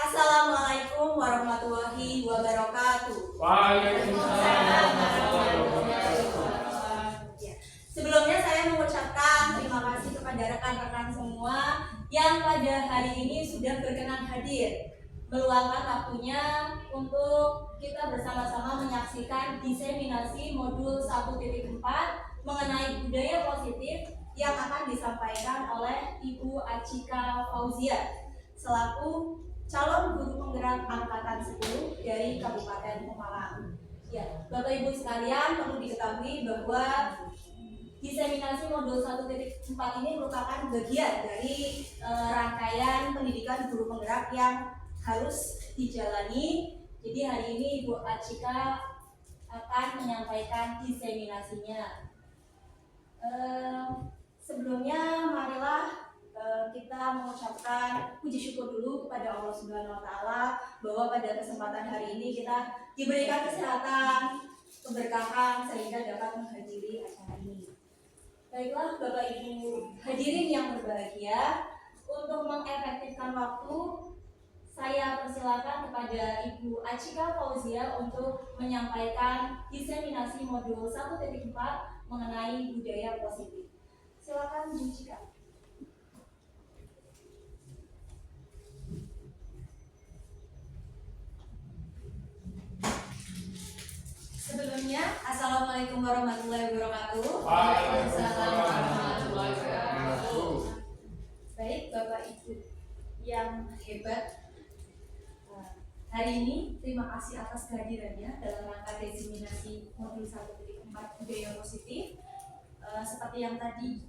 Assalamualaikum warahmatullahi wabarakatuh. Waalaikumsalam warahmatullahi wabarakatuh. Ya. Sebelumnya saya mengucapkan terima kasih kepada rekan-rekan semua yang pada hari ini sudah berkenan hadir, meluangkan waktunya untuk kita bersama-sama menyaksikan diseminasi modul 1.4 mengenai budaya positif yang akan disampaikan oleh Ibu Achika Fauzia selaku calon guru penggerak angkatan 10 dari Kabupaten Pemalang. Ya, Bapak Ibu sekalian, perlu diketahui bahwa diseminasi modul 1.4 ini merupakan bagian dari rangkaian pendidikan guru penggerak yang harus dijalani. Jadi hari ini Ibu Achika akan menyampaikan diseminasinya. Sebelumnya marilah kita mengucapkan puji syukur dulu kepada Allah Subhanahu wa taala bahwa pada kesempatan hari ini kita diberikan kesehatan, keberkahan sehingga dapat menghadiri acara ini. Baiklah Bapak Ibu hadirin yang berbahagia, untuk mengefektifkan waktu saya persilakan kepada Ibu Achika Fauzia untuk menyampaikan diseminasi modul 1.4 mengenai budaya positif. Silakan Bu Achika. Sebelumnya, Assalamualaikum warahmatullahi wabarakatuh. Waalaikumsalam warahmatullahi wabarakatuh. Baik, Bapak Ibu yang hebat, hari ini terima kasih atas kehadirannya dalam rangka diseminasi modul 1.4 budaya positif. Seperti yang tadi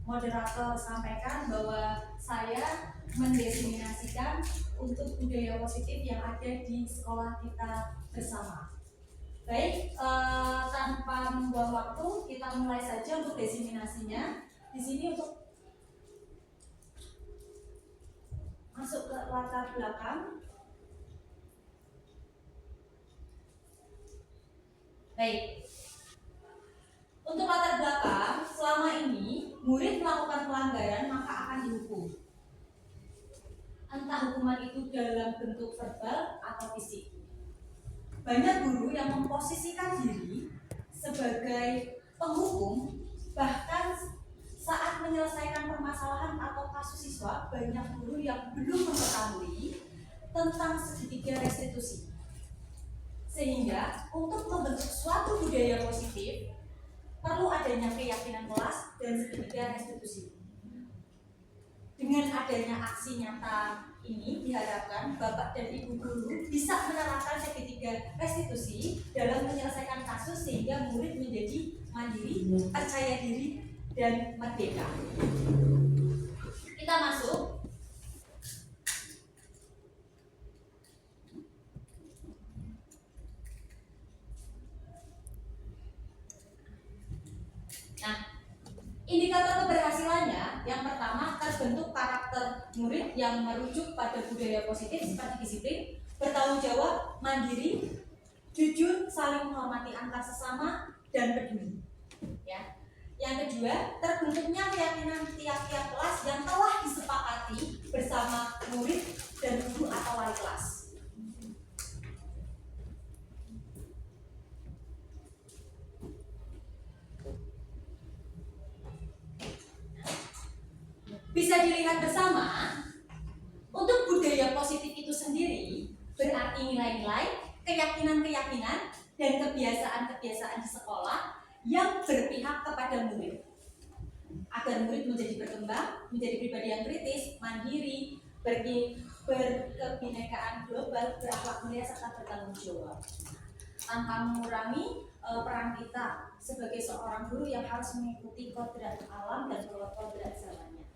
moderator sampaikan bahwa saya mendefinisikan untuk budaya positif yang ada di sekolah kita bersama. Baik, tanpa membuang waktu, kita mulai saja untuk diseminasinya. Di sini untuk masuk ke latar belakang. Baik, untuk latar belakang, selama ini murid melakukan pelanggaran maka akan dihukum. Entah hukuman itu dalam bentuk verbal atau fisik. Banyak guru yang memposisikan diri sebagai penghukum, bahkan saat menyelesaikan permasalahan atau kasus siswa, banyak guru yang belum mengetahui tentang segitiga restitusi. Sehingga untuk membentuk suatu budaya positif perlu adanya keyakinan kelas dan segitiga restitusi. Dengan adanya aksi nyata ini diharapkan Bapak dan Ibu guru bisa menerapkan segitiga restitusi dalam menyelesaikan kasus sehingga murid menjadi mandiri, percaya diri, dan merdeka. Kita masuk. Nah, indikator keberhasilannya yang pertama terbentuk karakter murid yang merujuk pada budaya positif seperti disiplin, bertanggung jawab, mandiri, jujur, saling menghormati antar sesama, dan peduli. Ya. Yang kedua, terbentuknya keyakinan tiap-tiap kelas yang telah disepakati bersama murid dan guru atau wali kelas. Bisa dilihat bersama, untuk budaya positif itu sendiri berarti nilai-nilai, keyakinan-keyakinan, dan kebiasaan-kebiasaan di sekolah yang berpihak kepada murid agar murid menjadi berkembang, menjadi pribadi yang kritis, mandiri, berkebinekaan global, berakhlak mulia, serta bertanggung jawab, tanpa mengurangi peran kita sebagai seorang guru yang harus mengikuti kodrat alam dan kodrat zamannya.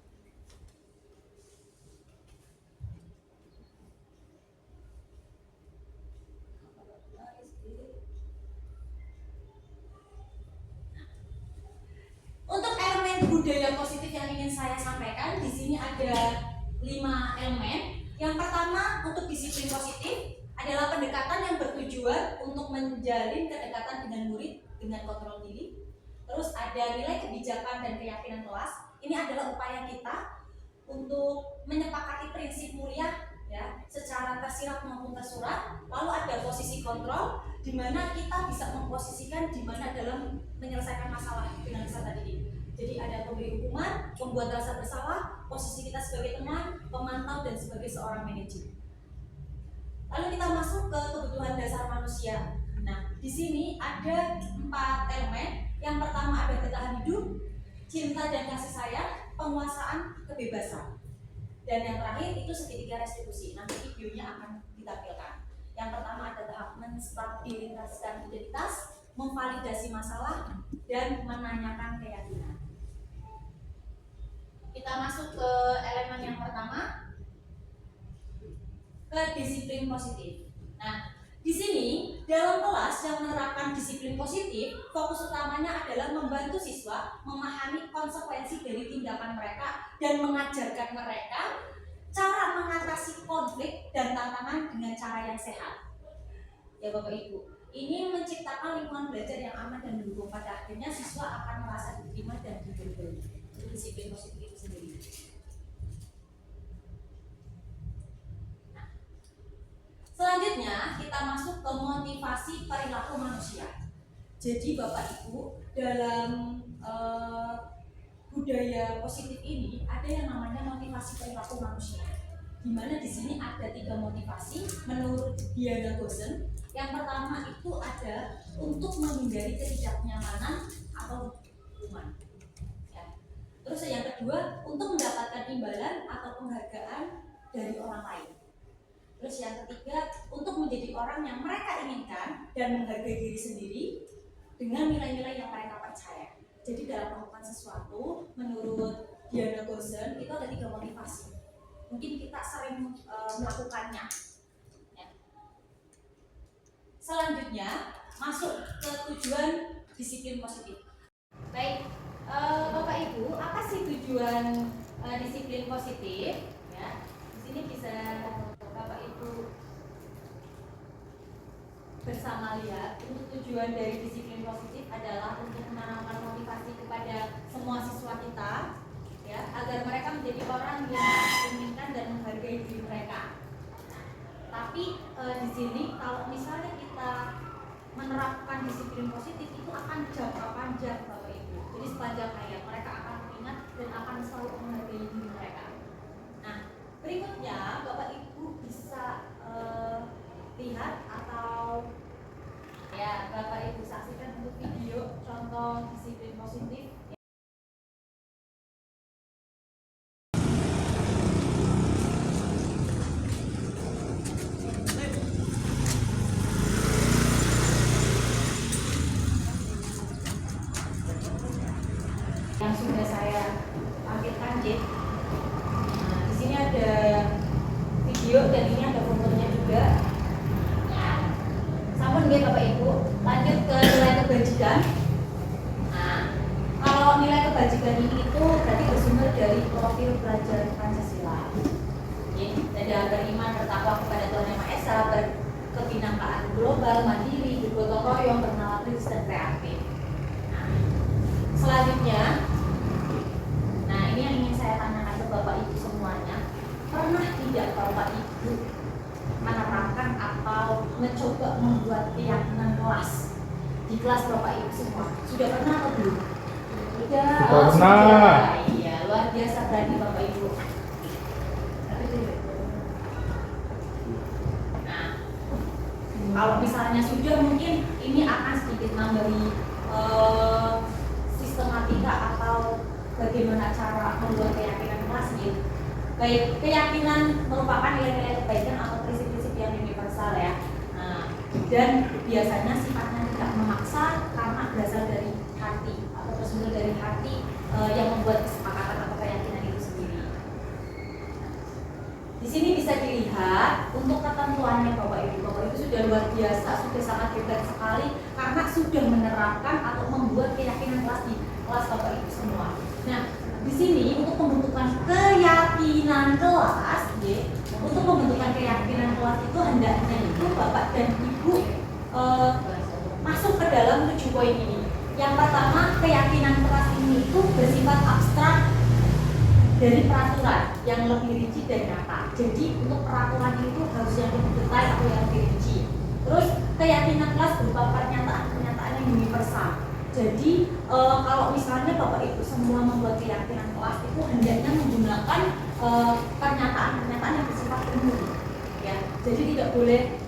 Untuk elemen budaya positif yang ingin saya sampaikan, di sini ada 5 elemen. Yang pertama, untuk disiplin positif adalah pendekatan yang bertujuan untuk menjalin kedekatan dengan murid dengan kontrol diri. Terus ada nilai kebijakan dan keyakinan kelas. Ini adalah upaya kita untuk menyepakati prinsip mulia ya, secara tersirat maupun tersurat. Lalu ada posisi kontrol, di mana kita bisa memposisikan di mana dalam menyelesaikan masalah dengan kesalahan tadi. Jadi ada pemberi hukuman, pembuat rasa bersalah, posisi kita sebagai teman, pemantau, dan sebagai seorang manajer. Lalu kita masuk ke kebutuhan dasar manusia. Nah, di sini ada 4 elemen. Yang pertama ada bertahan hidup, cinta dan kasih sayang, penguasaan, kebebasan. Dan yang terakhir itu segitiga restitusi. Nanti videonya akan ditampilkan. Yang pertama ada tahap menstabilitaskan identitas, memvalidasi masalah, dan menanyakan keyakinan. Kita masuk ke elemen yang pertama, ke disiplin positif. Nah, di sini dalam kelas yang menerapkan disiplin positif, fokus utamanya adalah membantu siswa memahami konsekuensi dari tindakan mereka dan mengajarkan mereka cara mengatasi konflik dan tantangan dengan cara yang sehat. Ya Bapak Ibu, ini menciptakan lingkungan belajar yang aman dan mendukung. Pada akhirnya siswa akan merasa diterima dan dihargai. Itu disiplin positif itu sendiri. Selanjutnya kita masuk ke motivasi perilaku manusia. Jadi Bapak Ibu, dalam budaya positif ini ada yang namanya motivasi perilaku manusia. Di mana di sini ada 3 motivasi menurut Diana Gosen. Yang pertama itu ada untuk menghindari ketidaknyamanan atau hukuman. Ya. Terus yang kedua untuk mendapatkan imbalan atau penghargaan dari orang lain. Terus yang ketiga, untuk menjadi orang yang mereka inginkan dan menghargai diri sendiri dengan nilai-nilai yang mereka percaya. Jadi dalam melakukan sesuatu, menurut Diana Gosen itu ada 3 motivasi. Mungkin kita sering melakukannya. Ya. Selanjutnya, masuk ke tujuan disiplin positif. Baik, Bapak Ibu, apa sih tujuan disiplin positif? Ya, di sini bisa Bapak Ibu bersama lihat. Untuk tujuan dari disiplin positif adalah untuk menanamkan motivasi kepada semua siswa kita, ya, agar mereka menjadi orang yang menginginkan dan menghargai diri mereka. Tapi di sini kalau misalnya kita menerapkan disiplin positif itu akan jangka panjang Bapak Ibu. Jadi sepanjang hayat mereka akan mengingat dan akan selalu menghargai diri mereka. Nah, berikutnya Bapak Ibu bisa lihat atau ya Bapak Ibu saksikan untuk video contoh disiplin positif. Yang sudah saya tampilkan, Cik. Nah, di sini ada video dan ini ada fotonya juga. Sampun nggih Bapak Ibu, lanjut ke nilai kebajikan. Nah, kalau nilai kebajikan ini itu berarti bersumber dari profil pelajar Pancasila. Ada beriman, bertakwa kepada Tuhan Yang Maha Esa, berkebinekaan global, mandiri, bergotong royong, bernalar kritis dan kreatif. Nah, selanjutnya, nah ini yang ingin saya tanyakan ke Bapak Ibu semuanya. Pernah tidak Bapak Ibu menerapkan atau mencoba membuat keyakinan kelas di kelas Bapak Ibu semua? Sudah pernah atau belum? Sudah. Pernah. Iya, luar biasa berani Bapak Ibu. Nah, kalau misalnya sudah, mungkin ini akan sedikit nambahi sistematika atau bagaimana cara membuat keyakinan kelas gitu. Baik, keyakinan merupakan nilai-nilai kebaikan atau prinsip-prinsip yang universal ya. Nah, dan biasanya sifatnya tidak memaksa karena berasal dari hati atau bersumber dari hati yang membuat kesepakatan atau keyakinan itu sendiri. Di sini bisa dilihat untuk ketentuannya Bapak Ibu. Bapak Ibu sudah luar biasa, sudah sangat hebat sekali karena sudah menerapkan atau membuat keyakinan kelas di kelas Bapak Ibu semua. Nah, di sini untuk pembentukan keyakinan kelas, untuk pembentukan keyakinan kelas itu hendaknya itu Bapak dan Ibu masuk ke dalam 7 poin ini. Yang pertama, keyakinan kelas ini itu bersifat abstrak dari peraturan yang lebih rinci dan nyata. Jadi untuk peraturan itu harus yang lebih detail atau yang lebih rinci. Terus keyakinan kelas berupa pernyataan yang universal. Jadi kalau misalnya Bapak Ibu semua membuat keyakinan kelas itu hendaknya menggunakan pernyataan-pernyataan yang bersifat umum, ya. Jadi tidak boleh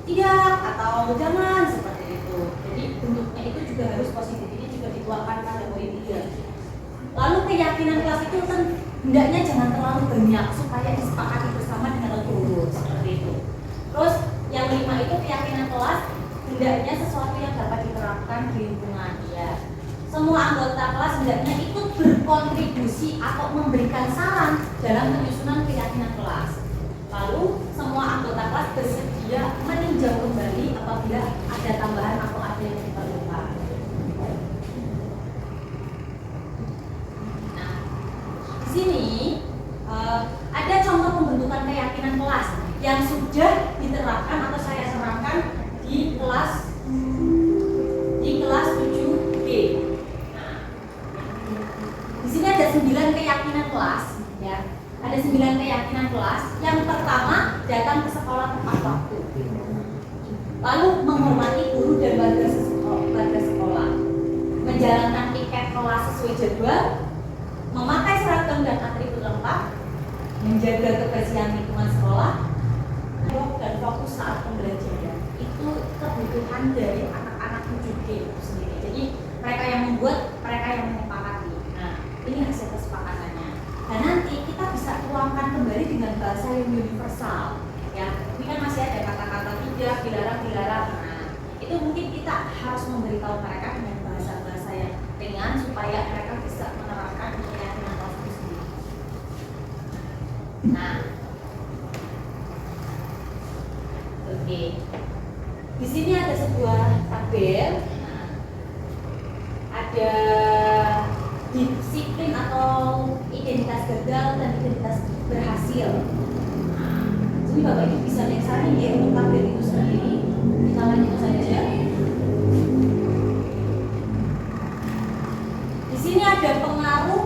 tidak atau jangan seperti itu. Jadi bentuknya itu juga harus positif. Ini juga dituangkan pada poin 3. Lalu keyakinan kelas itu kan hendaknya jangan terlalu banyak supaya disepakati bersama dengan legowo seperti itu. Terus yang 5 itu keyakinan kelas hendaknya sesuatu yang dapat diterapkan di lingkungan, ya. Semua anggota kelas hendaknya ikut berkontribusi atau memberikan saran dalam penyusunan keyakinan kelas. Lalu semua anggota kelas bersedia meninjau kembali apabila ada tambahan atau ada yang diperlukan. Nah, di sini ada contoh pembentukan keyakinan kelas yang sudah diterapkan atau saya terapkan di kelas 7B. Nah, di sini ada 9 keyakinan kelas, ya. Ada 9 keyakinan kelas. Yang pertama, datang ke sekolah tepat waktu. Lalu menghormati guru dan warga sekolah. Menjalankan tiket kelas sesuai jadwal. Memakai seragam dan atribut lengkap. Menjaga kebersihan lingkungan sekolah. Dan fokus saat pembelajaran. Itu kebutuhan dari anak-anak 7G itu sendiri. Jadi mereka yang membuat, mereka yang menyepakati. Nah, ini hasil kesepakatannya. Dan nanti kita bisa tuangkan kembali dengan bahasa yang universal, ya. Ini kan masih ada kata-kata tidak, dilarang. Nah, itu mungkin kita harus memberitahu mereka dengan bahasa-bahasa yang ringan supaya mereka bisa menerapkan keyakinan kelas itu sendiri. Nah, oke. Di sini ada sebuah tabel. Nah, ada disiplin atau identitas gagal dan identitas berhasil. Nah, jadi Bapak Ibu bisa lihat sana ya untuk tabel itu sendiri. Kita lanjut saja. Di sini ada pengaruh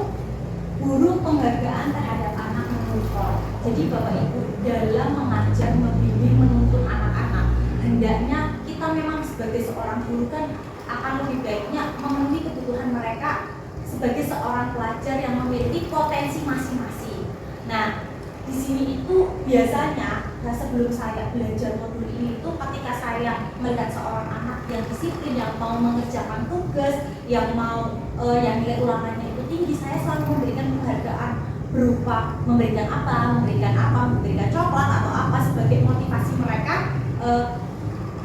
guru penghargaan terhadap anak menurut Paul. Jadi Bapak Ibu dalam mengajar, membimbing, menuntun anak-anak, hendaknya kita memang sebagai seorang guru kan akan lebih baiknya memenuhi kebutuhan mereka sebagai seorang pelajar yang memiliki potensi masing-masing. Nah, di sini itu biasanya, sebelum saya belajar modul ini itu ketika saya melihat seorang anak yang disiplin, yang mau mengerjakan tugas, yang mau yang nilai ulangannya itu tinggi, saya selalu memberikan penghargaan berupa memberikan coklat atau apa sebagai motivasi mereka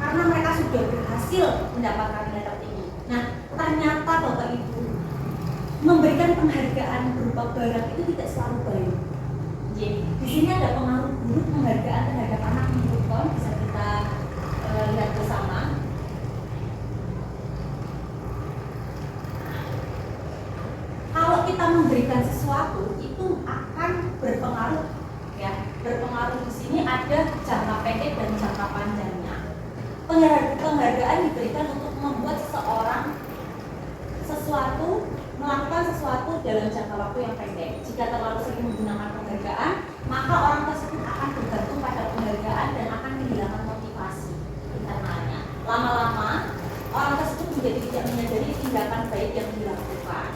karena mereka sudah berhasil mendapatkan nilai tertinggi. Nah, ternyata Bapak Ibu memberikan penghargaan berupa barang itu tidak selalu baik. Di sini ada pengaruh buruk penghargaan terhadap anak menurut Paul, bisa kita lihat bersama. Kalau kita memberikan sesuatu itu akan berpengaruh, ya. Berpengaruh di sini ada jangka pendek dan jangka panjangnya. Penghargaan diberikan untuk membuat melakukan sesuatu dalam jangka waktu yang pendek. Jika terlalu sering menggunakan penghargaan, maka orang tersebut akan bergantung pada penghargaan dan akan kehilangan motivasi internalnya. Lama-lama, orang tersebut menjadi tidak menyadari tindakan baik yang dilakukan.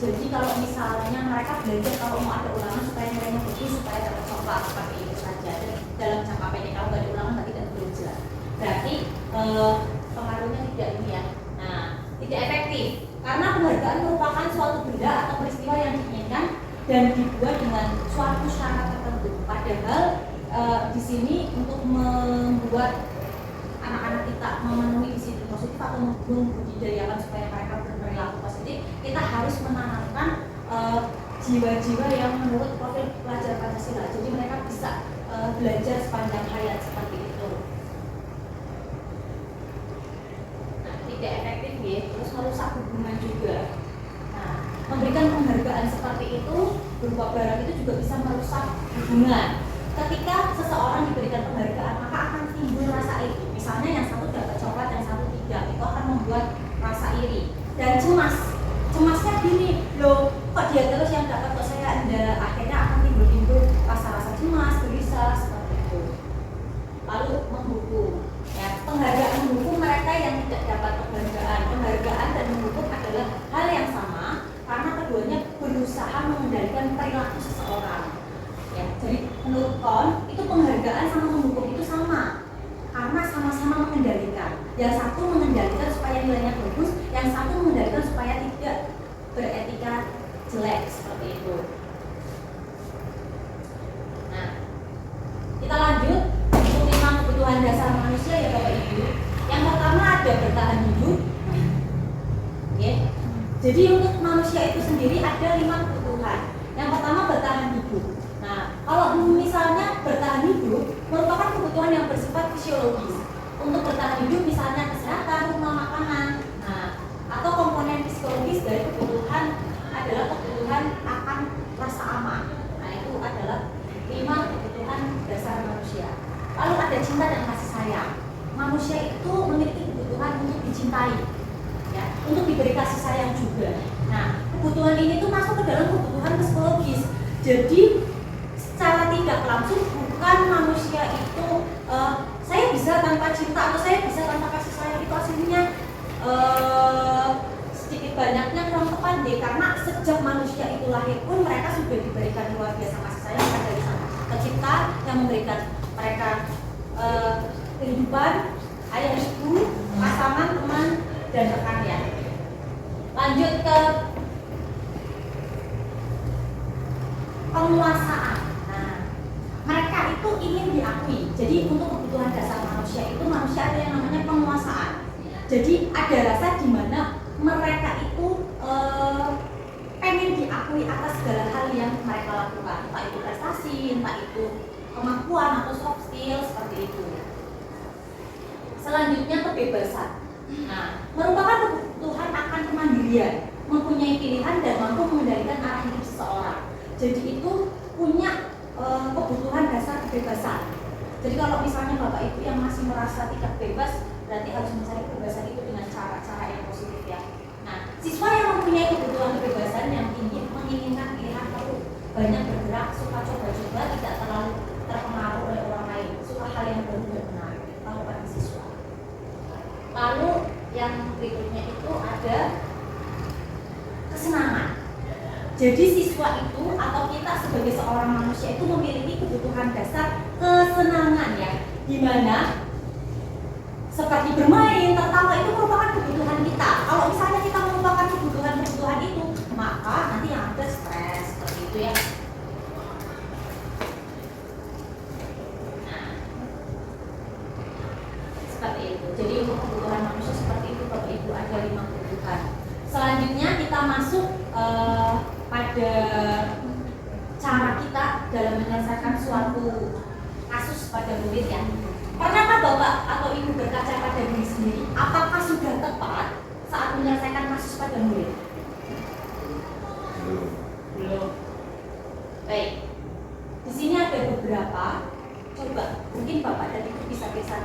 Jadi kalau misalnya mereka belajar kalau mau ada ulangan supaya nilainya bagus, supaya dapat coklat seperti itu saja. Dan dalam jangka pendek kalau nggak ada ulangan tapi tidak belajar, berarti pengaruhnya tidak ini ya. Nah, tidak efektif karena penghargaan merupakan suatu benda atau peristiwa yang diinginkan dan dibuat dengan suatu syarat tertentu. Padahal di sini untuk membuat anak-anak kita memenuhi disiplin positif atau membudidayakan supaya mereka berperilaku positif, kita harus menanamkan jiwa-jiwa yang menurut profil pelajar Pancasila. Jadi mereka bisa belajar sepanjang hayat seperti itu. Nah, tidak efektif ya, terus merusak hubungan juga. Nah, memberikan penghargaan seperti itu berupa barang itu juga bisa merusak hubungan. Ketika seseorang diberikan penghargaan, maka akan timbul rasa iri. Misalnya yang satu dapat coklat, yang satu tidak, itu akan membuat rasa iri dan cemas. Cemasnya gini, loh kok dia terus yang dapat, kok saya mengendalikan perilaku seseorang. Ya, jadi menurut KON itu penghargaan sama menghukum itu sama, karena sama-sama mengendalikan. Yang satu mengendalikan supaya nilainya bagus, yang satu mengendalikan supaya tidak beretika jelek seperti itu. Nah, kita lanjut untuk 5 kebutuhan dasar manusia ya Bapak Ibu. Yang pertama ada bertahan hidup. Oke. Jadi untuk manusia itu sendiri ada 5 kebutuhan. Yang pertama bertahan hidup. Nah, kalau misalnya bertahan hidup merupakan kebutuhan yang bersifat fisiologis. Untuk bertahan hidup misalnya kesehatan, rumah, makanan. Nah, atau komponen psikologis dari kebutuhan adalah kebutuhan akan rasa aman. Nah, itu adalah 5 kebutuhan dasar manusia. Lalu ada cinta dan kasih sayang. Manusia itu memiliki kebutuhan untuk dicintai, ya, untuk diberi kasih sayang juga. Nah, kebutuhan ini tuh masuk ke dalam kebutuhan psikologis. Jadi secara tidak langsung bukan manusia itu saya bisa tanpa cinta atau saya bisa tanpa kasih sayang, itu aslinya sedikit banyaknya kurang tepat deh, karena sejak manusia itu lahir pun mereka sudah diberikan luar biasa kasih sayang dari Sang Pencipta yang memberikan mereka kehidupan, ayah ibu, pasangan, teman, dan rekan ya. Lanjut ke penguasaan. Nah, mereka itu ingin diakui. Jadi untuk kebutuhan dasar manusia itu manusia ada yang namanya penguasaan. Jadi ada rasa di mana mereka itu pengen diakui atas segala hal yang mereka lakukan, entah itu prestasi, entah itu kemampuan atau soft skill seperti itu. Selanjutnya kebebasan. Nah, merupakan kebutuhan akan kemandirian, mempunyai pilihan dan mampu mengendalikan arah hidup seseorang. Jadi itu punya kebutuhan dasar kebebasan. Jadi kalau misalnya Bapak Ibu yang masih merasa tidak bebas, berarti harus mencari kebebasan itu dengan cara-cara yang positif ya. Nah, siswa yang mempunyai kebutuhan kebebasan yang tinggi menginginkan pilihan perlu banyak bergerak, suka coba-coba, tidak terlalu terpengaruh oleh orang lain, suka hal yang baru dan menarik. Kalau pada siswa. Lalu yang berikutnya itu ada kesenangan. Jadi siswa itu atau kita sebagai seorang manusia itu memiliki kebutuhan dasar kesenangan ya, di mana seperti bermain, tertawa itu merupakan kebutuhan kita. Kalau misalnya kita melupakan kebutuhan itu, maka nanti yang ada stres seperti itu ya. Nah, seperti itu. Jadi untuk kebutuhan manusia seperti itu Bapak Ibu ada 5 kebutuhan. Selanjutnya kita masuk pada cara kita dalam menyelesaikan suatu kasus pada murid ya. Pernahkah Bapak atau Ibu berkaca pada diri sendiri, apakah sudah tepat saat menyelesaikan kasus pada murid? Belum. Baik. Di sini ada beberapa. Coba, mungkin Bapak dan Ibu bisa kisah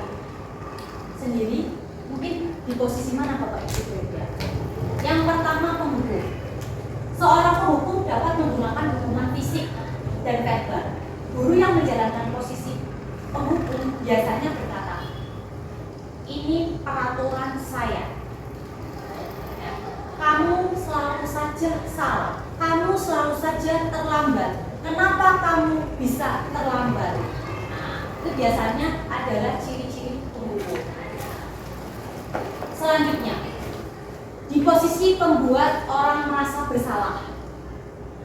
sendiri. Mungkin di posisi mana Bapak Ibu berada? Yang pertama penghukum. Seorang penghukum dapat menggunakan hukuman fisik dan verbal. Guru yang menjalankan posisi penghukum biasanya berkata, ini peraturan saya. Kamu selalu saja salah. Kamu selalu saja terlambat. Kenapa kamu bisa terlambat? Nah, itu biasanya adalah ciri-ciri penghukum. Selanjutnya, di posisi pembuat orang merasa bersalah.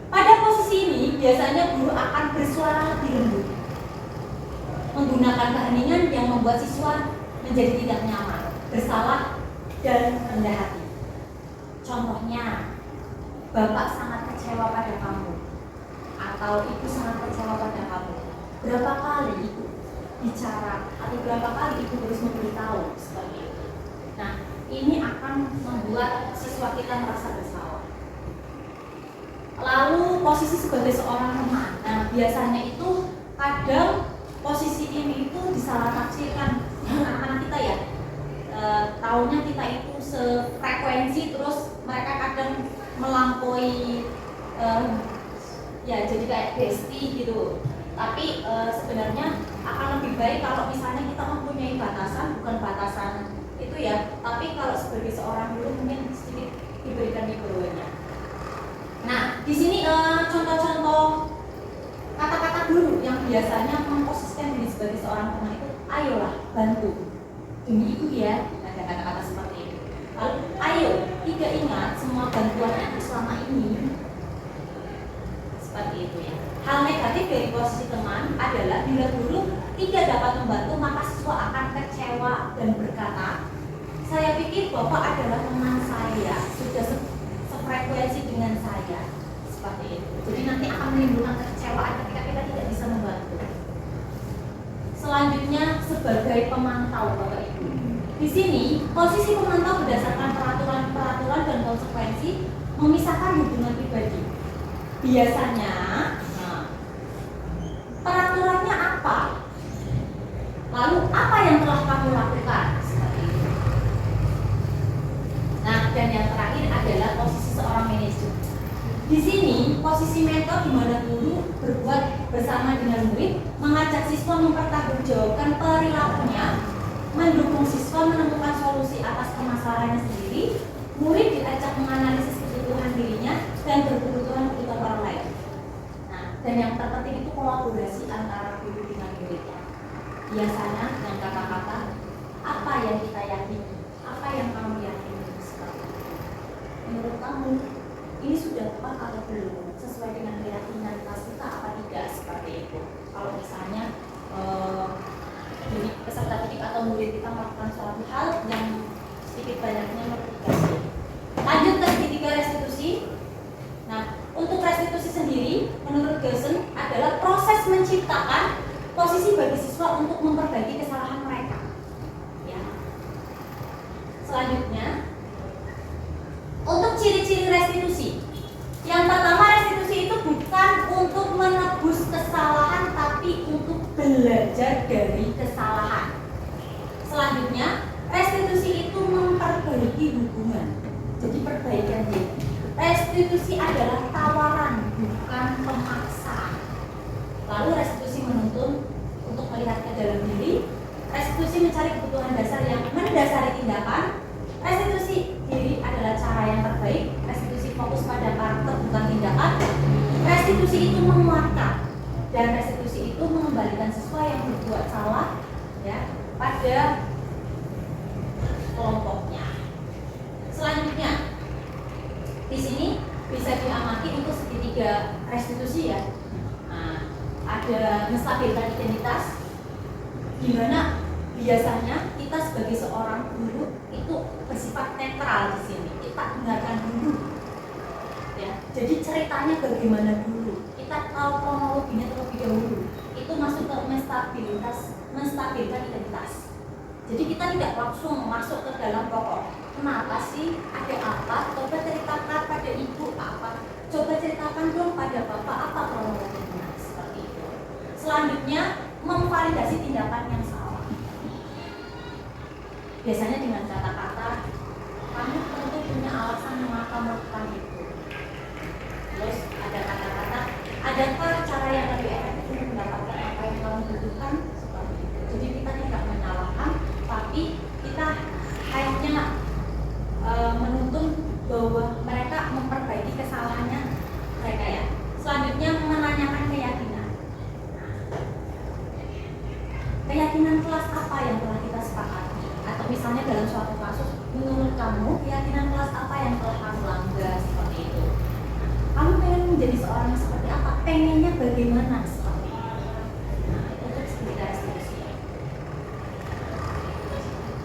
Pada posisi ini biasanya guru akan bersuara lebih lembut, menggunakan keheningan yang membuat siswa menjadi tidak nyaman, bersalah, dan rendah hati. Contohnya, Bapak sangat kecewa pada kamu, atau Ibu sangat kecewa pada kamu. Berapa kali Ibu bicara, atau berapa kali Ibu harus memberitahu seperti itu. Nah, ini akan membuat siswa kita merasa bersalah. Lalu posisi sebagai seorang teman. Nah, biasanya itu kadang posisi ini itu disalah tafsirkan anak-anak kita ya. Taunya kita itu sefrekuensi, terus mereka kadang melampaui ya jadi kayak bestie gitu. Tapi sebenarnya akan lebih baik kalau misalnya kita mempunyai batasan, bukan batasan itu ya, tapi kalau sebagai seorang guru mungkin sedikit diberikan di bawahnya. Nah, di sini contoh biasanya memposisikan diri sebagai seorang teman itu, ayolah bantu demi ibu ya, ada kata-kata seperti itu. Lalu ayo tidak ingat semua bantuan itu selama ini, seperti itu ya. Hal negatif dari posisi teman adalah bila guru tidak dapat membantu, maka siswa akan kecewa dan berkata, saya pikir Bapak adalah teman saya, sudah sefrekuensi dengan saya, seperti itu. Jadi nanti akan menimbulkan kekecewaan ketika kita tidak bisa membantu. Selanjutnya sebagai pemantau Bapak Ibu. Di sini posisi pemantau berdasarkan peraturan dan konsekuensi memisahkan hubungan pribadi. Biasanya peraturannya apa? Lalu apa yang telah kamu lakukan? Seperti itu. Nah, dan yang terakhir adalah posisi seorang manajer. Di sini posisi mentor di mana guru berbuat bersama dengan murid, mengajak siswa mempertanggungjawabkan perilakunya, mendukung siswa menemukan solusi atas permasalahannya sendiri, murid diajak menganalisis kebutuhan dirinya dan kebutuhan orang lain. Nah, dan yang terpenting itu kolaborasi antara guru dengan muridnya. Biasanya dengan kata-kata, apa yang kita yakini, apa yang kamu yakini, seperti itu. Menurut kamu ini sudah tepat atau belum, sesuai dengan keyakinan kita apa tidak, seperti itu. Kalau misalnya jadi peserta didik atau murid kita melakukan suatu hal yang sedikit banyaknya modifikasi. Lanjut ke ketiga, restitusi. Nah, untuk restitusi sendiri menurut Geusen adalah proses menciptakan posisi bagi siswa untuk memperbaiki kesalahan mereka. Ya. Selanjutnya, untuk ciri-ciri restitusi. Yang pertama, restitusi itu bukan untuk menebus kesalahan, tapi untuk belajar dari kesalahan. Selanjutnya, restitusi itu memperbaiki hubungan. Jadi perbaikan diri. Restitusi adalah tawaran, bukan pemaksaan. Lalu restitusi menuntun untuk melihat ke dalam diri. Restitusi mencari kebutuhan dasar yang mendasari tindakan. Restitusi diri adalah cara yang terbaik. Restitusi fokus pada karakter bukan tindakan. Restitusi itu menguatkan, dan restitusi itu mengembalikan siswa yang berbuat salah ya pada kelompoknya. Selanjutnya, di sini bisa diamati untuk segitiga restitusi ya. Nah, ada menstabilkan identitas, di mana biasanya kita sebagai seorang guru itu bersifat netral di sini. Kita dengarkan dulu, ya. Jadi ceritanya bagaimana dulu. Kita tahu kronologinya terlebih dahulu. Itu masuk ke menstabilkan identitas. Jadi kita tidak langsung masuk ke dalam pokok. Kenapa sih? Ada apa? Coba ceritakan pada ibu apa? Coba ceritakan dong pada bapak apa kronologinya, seperti itu. Selanjutnya, memvalidasi tindakan yang salah. Biasanya dengan kata-kata, kamu tentu punya alasan mengapa melakukan itu. Terus ada kata-kata, adakah cara yang lebih efektif untuk mendapatkan apa yang kamu butuhkan? Seperti itu. Jadi kita tidak menyalahkan, tapi kita hanya menuntun bahwa mereka memperbaiki kesalahannya mereka ya. Selanjutnya, menanyakan keyakinan. Keyakinan kelas apa yang telah kita sepakati? Atau misalnya dalam suatu kasus, menurut kamu keyakinan kelas apa yang telah kamu langgar, seperti itu. Kamu pengen menjadi seorang yang seperti apa? Pengennya bagaimana, seperti itu. Nah, itu untuk sekedar restitusi.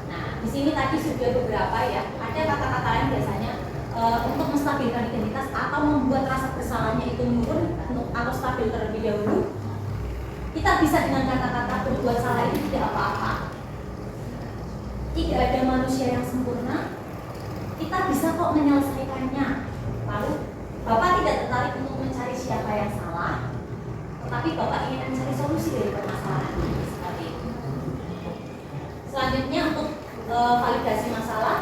Nah, di sini tadi sudah beberapa ya. Ada kata-kata lain biasanya untuk menstabilkan identitas atau membuat rasa bersalahnya itu menurun atau stabil terlebih dahulu. Kita bisa dengan kata-kata berbuat salah itu tidak apa-apa. Tidak ada manusia yang sempurna. Kita bisa kok menyelesaikannya. Lalu Bapak tidak tertarik untuk mencari siapa yang salah, tetapi Bapak ingin mencari solusi dari permasalahan ini, seperti itu. Selanjutnya untuk validasi masalah.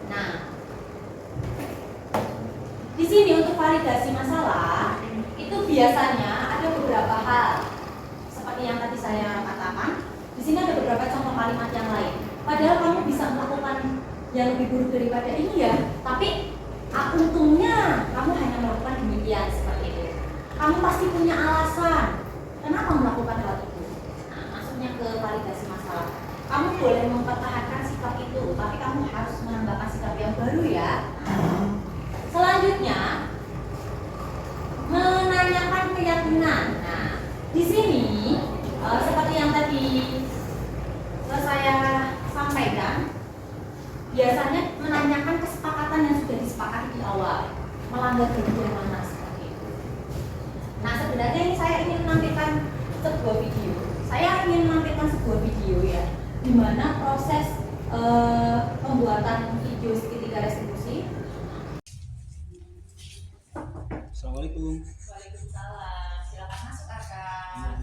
Nah, di sini untuk validasi masalah itu biasanya ada beberapa hal seperti yang tadi saya katakan. Di sini ada beberapa contoh kalimat yang lain. Padahal kamu bisa melakukan yang lebih buruk daripada ini ya, tapi untungnya kamu hanya melakukan demikian, seperti itu. Kamu pasti punya alasan. Nah, di sini seperti yang tadi saya sampaikan, biasanya menanyakan kesepakatan yang sudah disepakati di awal, melanggar bagian mana seperti itu. Nah, sebenarnya ini saya ingin menampilkan sebuah video. Saya ingin menampilkan sebuah video ya, di mana proses pembuatan video segitiga restitusi. Assalamualaikum. Waalaikumsalam. Silakan masuk kakak.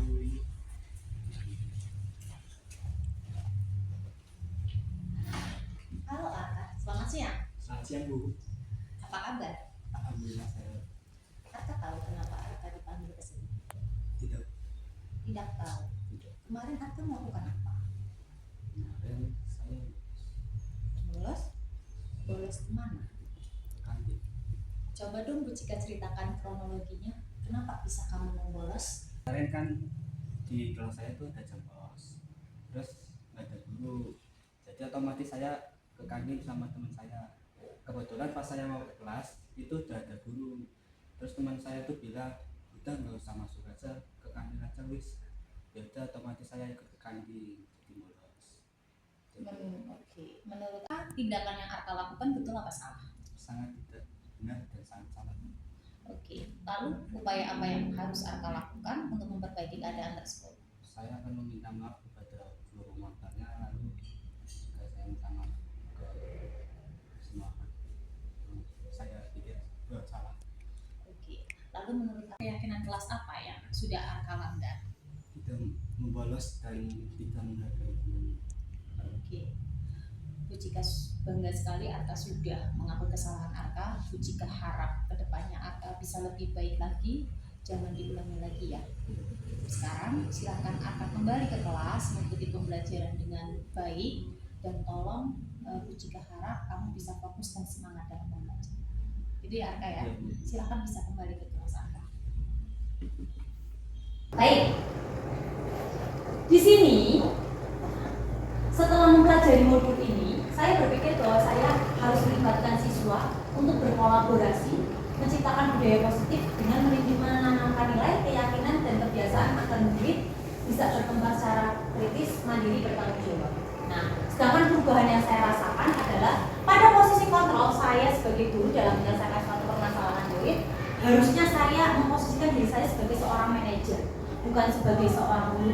Halo kakak, selamat siang. Selamat siang Bu. Apa kabar? Alhamdulillah saya Kakak tahu kenapa kakak dipanggil ke sini? tidak Tidak tahu. Kemarin kakak melakukan apa? kemarin saya Bolos? Bolos kemana? kantin. Coba dong Bu Cika ceritakan kronologinya. Kenapa bisa kamu membolos? Kemarin kan di kelas saya tuh ada jam bolos, terus nggak ada guru, jadi otomatis saya ke kantin sama teman saya. Kebetulan pas saya mau ke kelas itu udah ada guru, terus teman saya tuh bilang udah nggak usah masuk aja, ke kantin aja wis. Ya udah otomatis saya ikut ke kantin, jadi bolos. Jadi Oke. Menurut kakak tindakan yang kakak lakukan betul apa salah? sangat tidak benar dan sangat salah. Oke. Lalu upaya apa yang harus kakak lakukan untuk memperbaiki keadaan tersebut? Saya akan meminta maaf kepada guru matanya, lalu juga saya minta maaf ke semua saya pikir salah. Oke. Lalu menurut kakak keyakinan kelas apa yang sudah kakak langgar? Tidak membolos dan tidak menghargai guru. Oke. Bu Cika bangga sekali Arka sudah mengakui kesalahan Arka. Bu Cika harap kedepannya Arka bisa lebih baik lagi, jangan diulangi lagi ya. Sekarang silakan Arka kembali ke kelas, mengikuti pembelajaran dengan baik, dan tolong Bu Cika harap kamu bisa fokus dan semangat dalam membaca. Itu ya Arka ya. Silakan bisa kembali ke kelas Arka. Baik. Di sini setelah mempelajari modul ini, saya berpikir bahwa saya harus melibatkan siswa untuk berkolaborasi, menciptakan budaya positif dengan menanamkan nilai, keyakinan, dan kebiasaan agar murid bisa berkembang secara kritis, mandiri, bertanggung jawab. Nah, sedangkan perubahan yang saya rasakan adalah pada posisi kontrol saya sebagai guru dalam menyelesaikan suatu permasalahan murid, harusnya saya memposisikan diri saya sebagai seorang manajer, bukan sebagai seorang guru,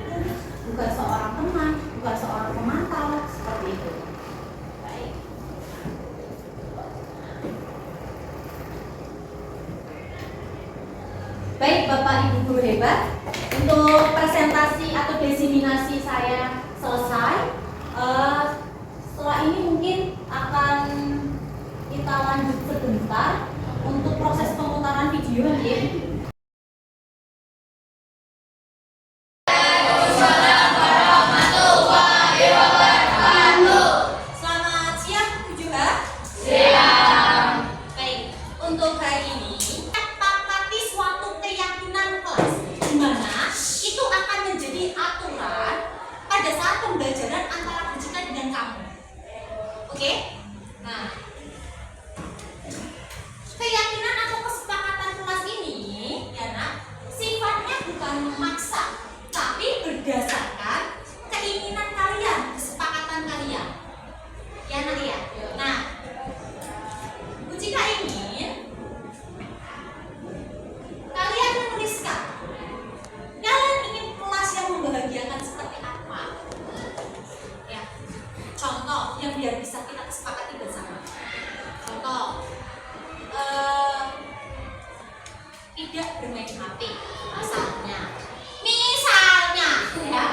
bukan seorang teman, bukan seorang pemantau, seperti itu. Baik. Baik Bapak Ibu guru hebat, untuk presentasi atau diseminasi saya selesai. Setelah ini mungkin akan kita lanjut sebentar untuk proses pemutaran video nanti. Oke? Nah, keyakinan atau kesepakatan kelas ini, ya nak, sifatnya bukan memaksa, tapi berdasarkan keinginan kalian, kesepakatan kalian. Ya nak ya. Nah, Bu Cika ingin kalian menuliskan, kalian ingin kelas yang membahagiakan seperti apa? Ya, contoh yang biar bisa kita kesepakati bersama. Contoh, tidak bermain HP, misalnya, ya.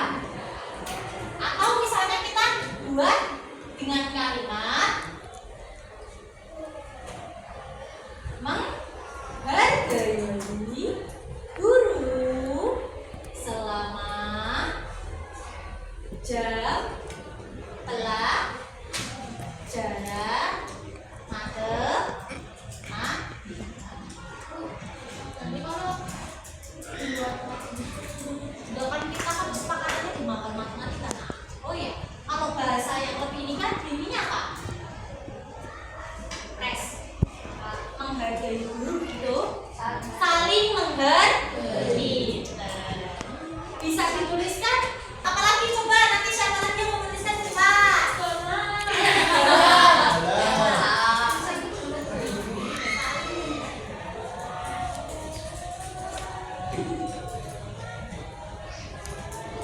Atau misalnya kita buat dengan kalimat menghargai guru selama jam pelajaran nanti kalau kan kita kan kesepakatannya di matematika. Nah, oh ya, kalau bahasa yang lebih ini kan ininya apa?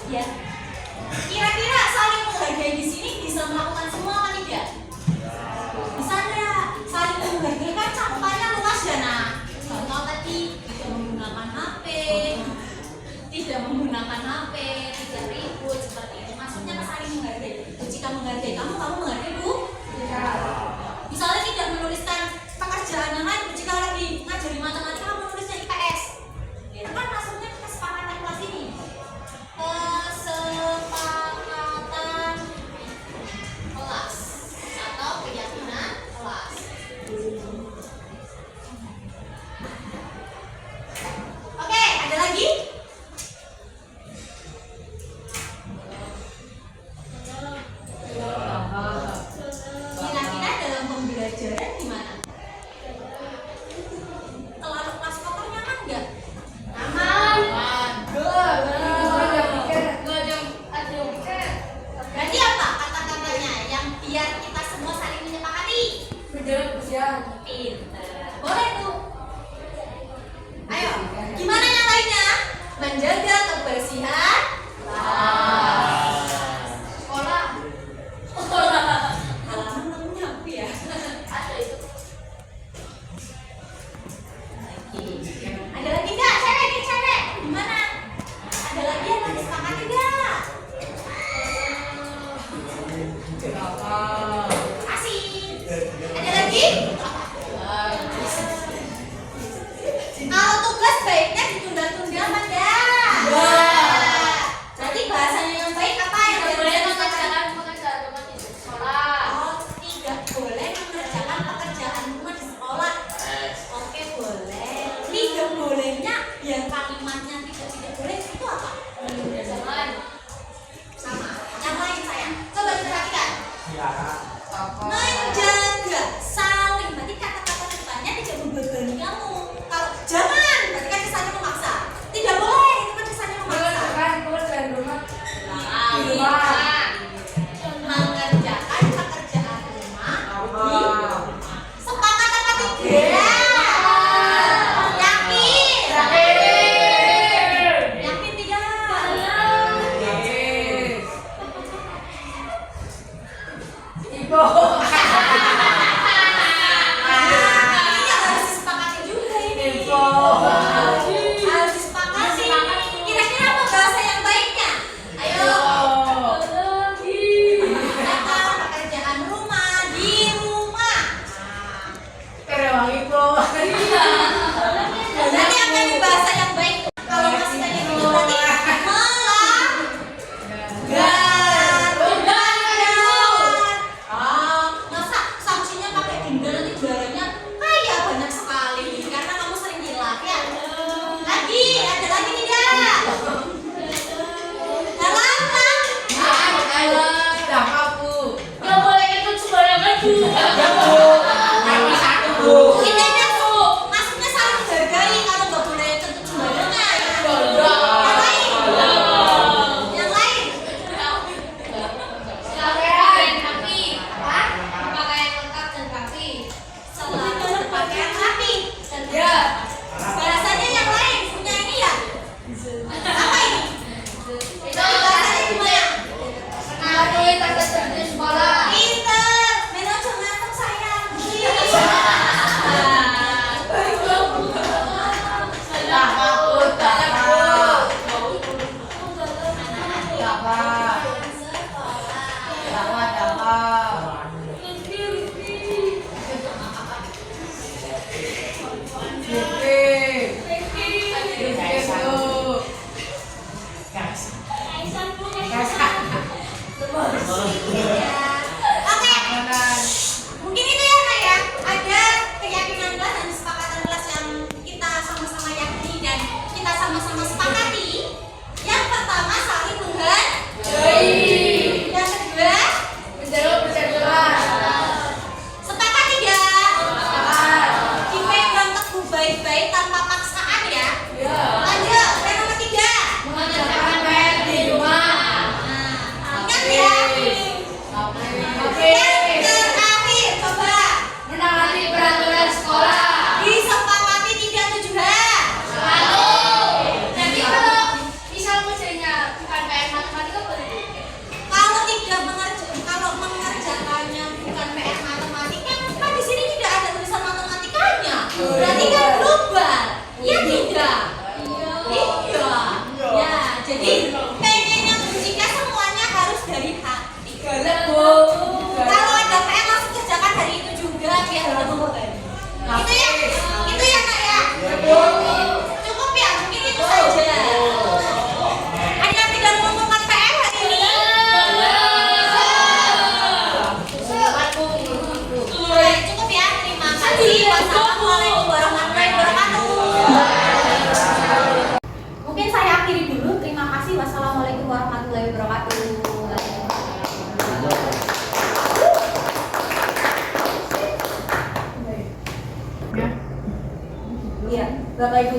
Ya. Kira-kira saling menghargai di sini bisa melakukan semua kan tidak? Bisa nggak? Saling menghargai kan cakupannya luas ya nak. Contoh tadi tidak menggunakan HP, tidak menggunakan HP, tidak ribut seperti itu. Maksudnya kan saling menghargai. Jika menghargai kamu, kamu menghargai bu? Ya. Misalnya tidak menuliskan pekerjaan yang lain. Jika lagi ngajari matematika, kamu menulisnya IPS. Itu kan maksudnya kesepakatan kelas ini. Kesepakatan kelas atau keyakinan kelas. Oke, ada lagi? Kira-kira dalam pembelajaran gimana? Kalau kelas kotor nyaman nggak? Berarti apa kata-katanya yang biar kita semua saling menyepakati? Pinter. Boleh tuh. Ayo, gimana yang lainnya? Menjaga kebersihan sekolah. Halaman temennya aku ya. Ada itu. Ada lagi nggak? Cewek nih cewek. Gimana? Ada lagi yang mau disepakati nggak? Kasih. Ada lagi? Kalau tugas baiknya ditunda-tunda apa enggak? Berarti bahasanya yang baik apa yang boleh mengerjakan pekerjaan rumah di sekolah? Oh, tidak boleh mengerjakan pekerjaan rumah di sekolah. Oke, boleh. Tidak bolehnya yang kalimatnya tidak boleh itu apa? Jangan. Sama. Yang lain sayang. Coba diperhatikan. Menjaga, saling. Berarti kata-kata depannya tidak membebani kamu. Kalau jangan, berarti kan kesannya memaksa. Tidak boleh, itu kan kesannya memaksa. Mengerjakan pekerjaan rumah di sepakat apa tidak? Yakin tidak? Ini harus disepakati juga ini. Harus disepakati. Kira-kira apa bahasa yang baiknya? Ayo. Mengerjakan pekerjaan rumah di rumah. Berarti apa nih bahasa yang baik? Kalau masih kayak gitu berarti masa sanksinya pakai denda nanti barangnya kayak banyak sekali karena kamu sering hilaf ya.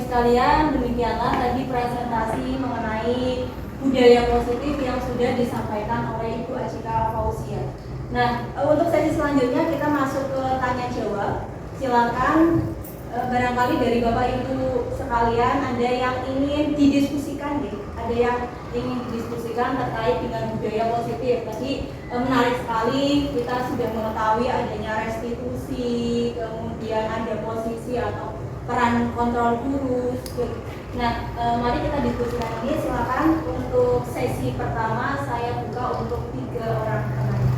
Bapak-Ibu sekalian, demikianlah tadi presentasi mengenai budaya positif yang sudah disampaikan oleh Ibu Achika Fauzia. Nah, untuk sesi selanjutnya kita masuk ke tanya jawab. Silakan barangkali dari Bapak Ibu sekalian ada yang ingin didiskusikan gitu. Ada yang ingin didiskusikan terkait dengan budaya positif. Tadi menarik sekali, kita sudah mengetahui adanya restitusi, kemudian ada posisi atau peran kontrol guru. Nah, mari kita diskusikan ini. Silakan untuk sesi pertama saya buka untuk 3 orang penanya.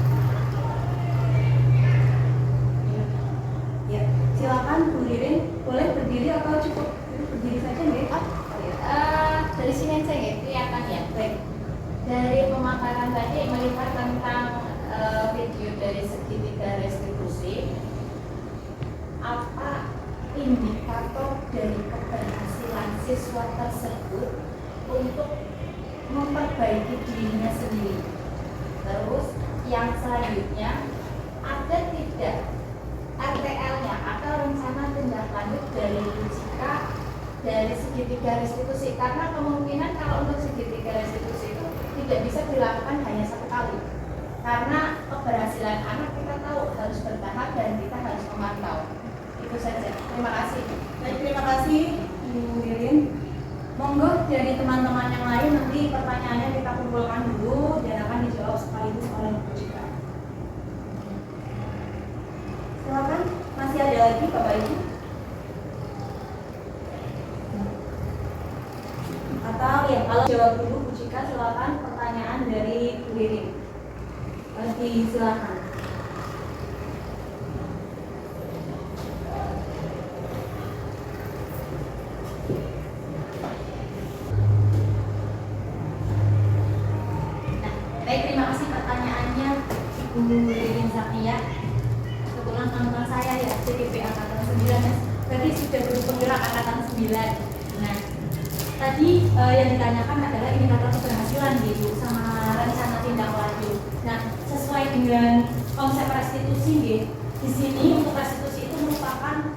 Ya, silakan Bu Ririn, boleh berdiri atau cukup berdiri saja nih? Dari sini aja ya, kelihatan ya. Baik. Dari pemaparan tadi melihat tentang video dari segitiga restitusi, apa indikator dari keberhasilan siswa tersebut untuk memperbaiki dirinya sendiri? Terus yang selanjutnya, ada tidak RTL-nya atau rencana tindak lanjut dari Ujika dari segitiga restitusi? Karena kemungkinan kalau untuk segitiga restitusi itu tidak bisa dilakukan hanya 1 kali, karena keberhasilan anak kita tahu harus bertahap dan kita harus memantau. Itu saja, terima kasih. Baik, terima kasih Bu Ririn. Monggo dari teman-teman yang lain, nanti pertanyaannya kita kumpulkan dulu dan akan dijawab sekaligus oleh Bu Ujika. Silakan, masih ada lagi Bapak Ibu? Atau ya, kalau jawab dulu Bu Ujika, silakan pertanyaan dari Bu Ririn. Silakan. Baik, terima kasih pertanyaannya Ibu Ririn Zakia. Kebetulan teman saya ya, CDP Angkatan 9, berarti sudah berpenggerak Angkatan 9. Nah, tadi yang ditanyakan adalah indikator keberhasilan gitu sama rencana tindak lanjut. Nah, sesuai dengan konsep restitusi gitu, di sini untuk restitusi itu merupakan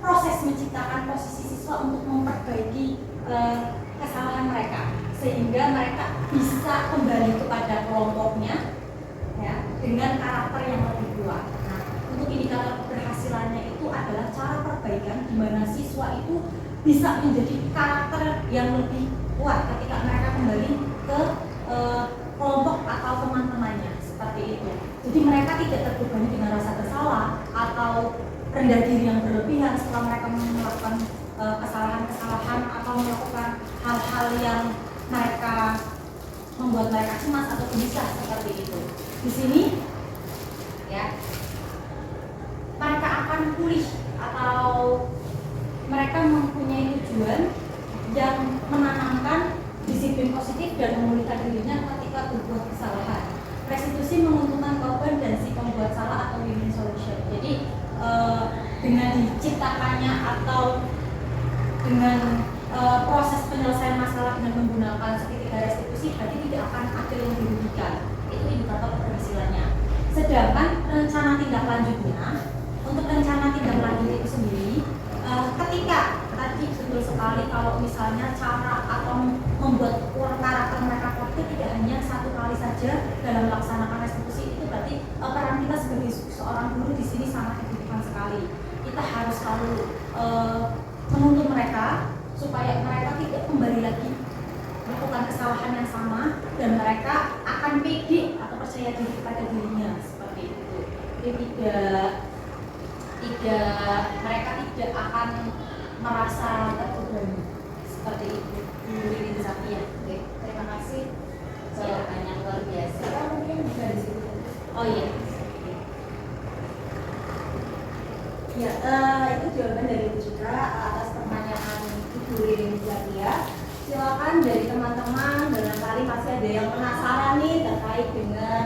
proses menciptakan posisi siswa untuk memperbaiki kesalahan mereka sehingga mereka bisa kembali kepada kelompoknya ya, dengan karakter yang lebih kuat. Nah, untuk indikator keberhasilannya itu adalah cara perbaikan di mana siswa itu bisa menjadi karakter yang lebih kuat ketika mereka kembali ke kelompok atau teman-temannya, seperti itu. Jadi mereka tidak terbebani dengan rasa bersalah atau rendah diri yang berlebihan setelah mereka melakukan kesalahan-kesalahan atau melakukan hal-hal yang mereka membuat mereka cemas atau gelisah, seperti itu. Di sini ya, mereka akan pulih atau mereka mempunyai tujuan yang menanamkan disiplin positif dan memulihkan dirinya ketika berbuat kesalahan. Restitusi menguntungkan korban dan si pembuat salah atau win-win solution. Jadi dengan diciptakannya atau dengan proses penyelesaian masalah dengan menggunakan segitiga restitusi berarti tidak akan ada yang dirugikan. Itu indikator keberhasilannya. Sedangkan rencana tindak lanjutnya, untuk rencana tindak lanjut itu sendiri, ketika tadi betul sekali kalau misalnya cara atau membuat karakter mereka kuat itu tidak hanya 1 kali saja dalam melaksanakan restitusi, itu berarti peran kita sebagai seorang guru di sini sangat signifikan sekali. Kita harus selalu menuntun mereka supaya mereka tidak kembali lagi melakukan kesalahan yang sama dan mereka akan pede atau percaya diri pada dirinya, seperti itu. Jadi mereka tidak akan merasa terbebani, seperti itu. Ririn Zakia. Oke, terima kasih. Jawaban yang luar biasa. Kita mungkin bisa di situ. Oh iya. Ya, itu jawaban dari Bu Citra atas pertanyaan Ibu Ririn Zakia. Silakan dari teman-teman, barangkali masih ada yang penasaran nih terkait dengan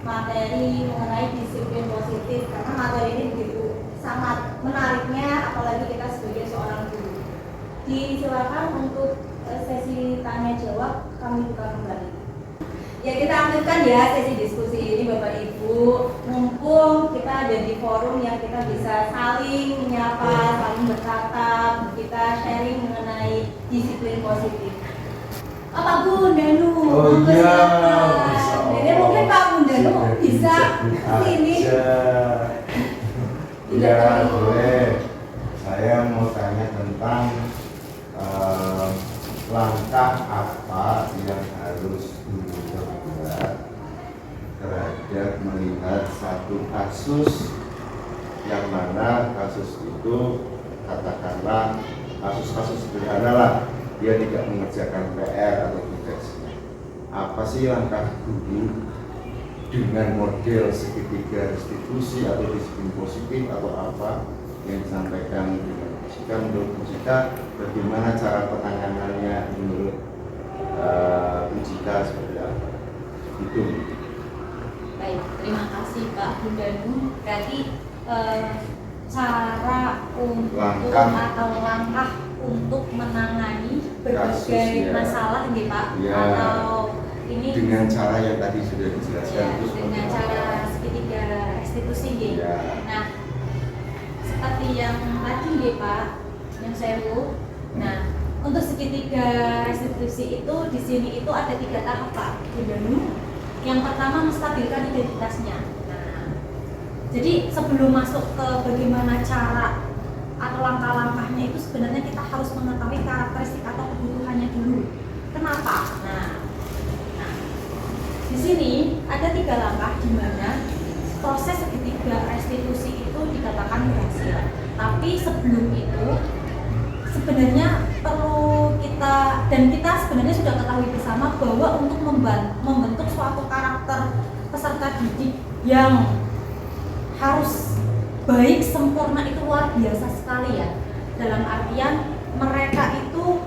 materi mengenai disiplin positif, karena materi ini begitu sangat menariknya, apalagi kita sebagai seorang guru. Silakan untuk sesi tanya jawab kami buka kembali. Ya kita lanjutkan ya sesi diskusi ini Bapak Ibu. Mumpung kita ada di forum yang kita bisa saling menyapa, saling bertatap, kita sharing mengenai disiplin positif. Oh, Pak Bundanu, Oh monggo iya, silakan. Masya Jadi Allah. mungkin Pak Bundanu bisa sini. Iya, boleh. Saya mau tanya tentang langkah apa yang harus dibuat terhadap melihat satu kasus yang mana kasus itu katakanlah kasus-kasus sederhana lah, dia tidak mengerjakan PR atau tugasnya. Apa sih langkah guru dengan model segitiga restitusi atau disiplin positif atau apa yang disampaikan dengan Musika? Menurut Musika, bagaimana cara penanganannya menurut Musika seperti apa? Itu. Baik, terima kasih Pak Bundanu. Berarti cara untuk Langkah. atau langkah untuk menangani Kasus, berbagai ya. masalah nih Pak, Ya. atau ini Dengan cara yang tadi sudah dijelaskan ya, itu seperti dengan apa? cara segitiga restitusi nggih. Ya. Nah, seperti yang tadi nggih Pak, yang sewu. Nah, untuk segitiga restitusi itu di sini itu ada 3 tahap Pak Bundanu. Yang pertama menstabilkan identitasnya. Nah, jadi sebelum masuk ke bagaimana cara atau langkah-langkahnya itu sebenarnya kita harus mengetahui karakteristik atau kebutuhannya dulu. Kenapa? Nah, di sini ada 3 langkah di mana proses segitiga restitusi itu dikatakan berhasil. Tapi sebelum itu sebenarnya perlu kita, dan kita sebenarnya sudah ketahui bersama bahwa untuk membentuk suatu karakter peserta didik yang harus baik, sempurna itu luar biasa sekali ya. Dalam artian mereka itu